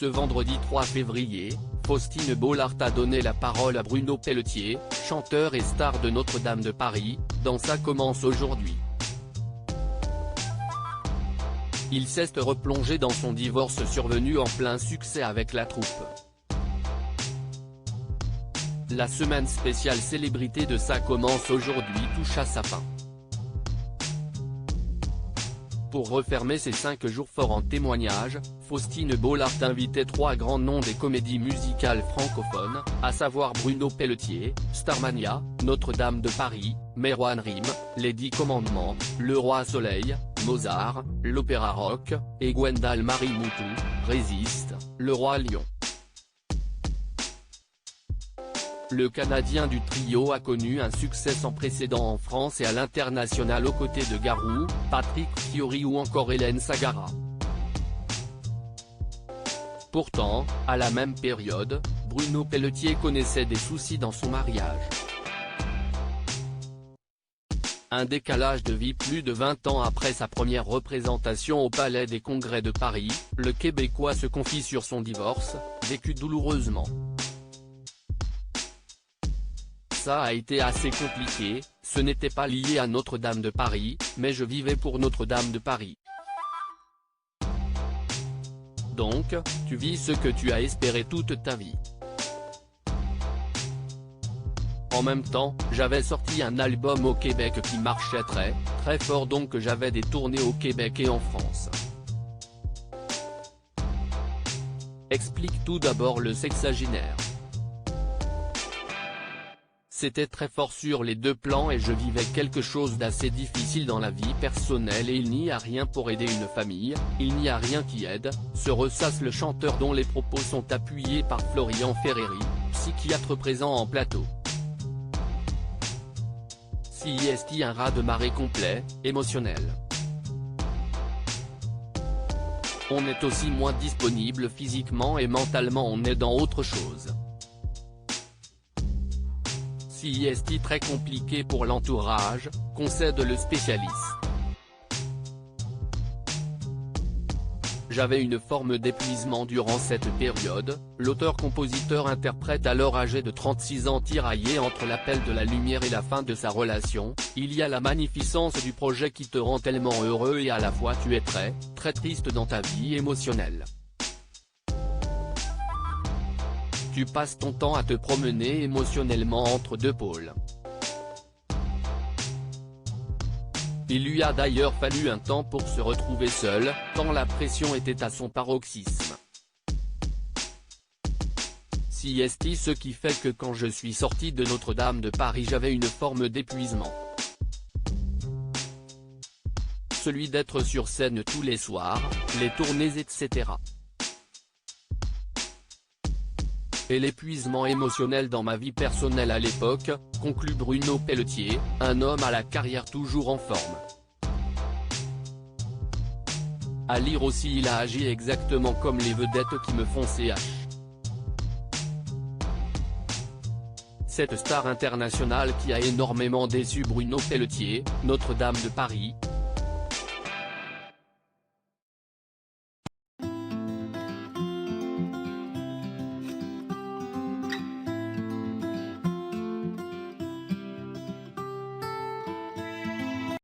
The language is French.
Ce vendredi 3 février, Faustine Bollard a donné la parole à Bruno Pelletier, chanteur et star de Notre-Dame de Paris, dans Ça commence aujourd'hui. Il s'est replongé dans son divorce survenu en plein succès avec la troupe. La semaine spéciale célébrité de Ça commence aujourd'hui touche à sa fin. Pour refermer ces 5 jours forts en témoignage, Faustine Bollard invitait 3 grands noms des comédies musicales francophones, à savoir Bruno Pelletier, Starmania, Notre-Dame de Paris, Merwan Rim, Les 10 Commandements, Le Roi Soleil, Mozart, l'Opéra Rock, et Gwendal Marie Moutou, Résiste, Le Roi Lion. Le Canadien du trio a connu un succès sans précédent en France et à l'international aux côtés de Garou, Patrick Fiori ou encore Hélène Ségara. Pourtant, à la même période, Bruno Pelletier connaissait des soucis dans son mariage. Un décalage de vie plus de 20 ans après sa première représentation au Palais des Congrès de Paris, le Québécois se confie sur son divorce, vécu douloureusement. Ça a été assez compliqué, ce n'était pas lié à Notre-Dame de Paris, mais je vivais pour Notre-Dame de Paris. Donc, tu vis ce que tu as espéré toute ta vie. En même temps, j'avais sorti un album au Québec qui marchait très fort, donc j'avais des tournées au Québec et en France. Explique tout d'abord le sexagénaire. C'était très fort sur les 2 plans et je vivais quelque chose d'assez difficile dans la vie personnelle et il n'y a rien pour aider une famille, il n'y a rien qui aide, se ressasse le chanteur dont les propos sont appuyés par Florian Ferreri, psychiatre présent en plateau. CIST un raz-de-marée complet, émotionnel. On est aussi moins disponible physiquement et mentalement, on est dans autre chose. CIST très compliqué pour l'entourage, concède le spécialiste. J'avais une forme d'épuisement durant cette période, l'auteur-compositeur-interprète alors âgé de 36 ans tiraillé entre l'appel de la lumière et la fin de sa relation. Il y a la magnificence du projet qui te rend tellement heureux et à la fois tu es très triste dans ta vie émotionnelle. Tu passes ton temps à te promener émotionnellement entre 2 pôles. Il lui a d'ailleurs fallu un temps pour se retrouver seul, tant la pression était à son paroxysme. CIST ce qui fait que quand je suis sorti de Notre-Dame de Paris j'avais une forme d'épuisement. Celui d'être sur scène tous les soirs, les tournées etc. Et l'épuisement émotionnel dans ma vie personnelle à l'époque, conclut Bruno Pelletier, un homme à la carrière toujours en forme. À lire aussi il a agi exactement comme les vedettes qui me font CH. Cette star internationale qui a énormément déçu Bruno Pelletier, Notre-Dame de Paris,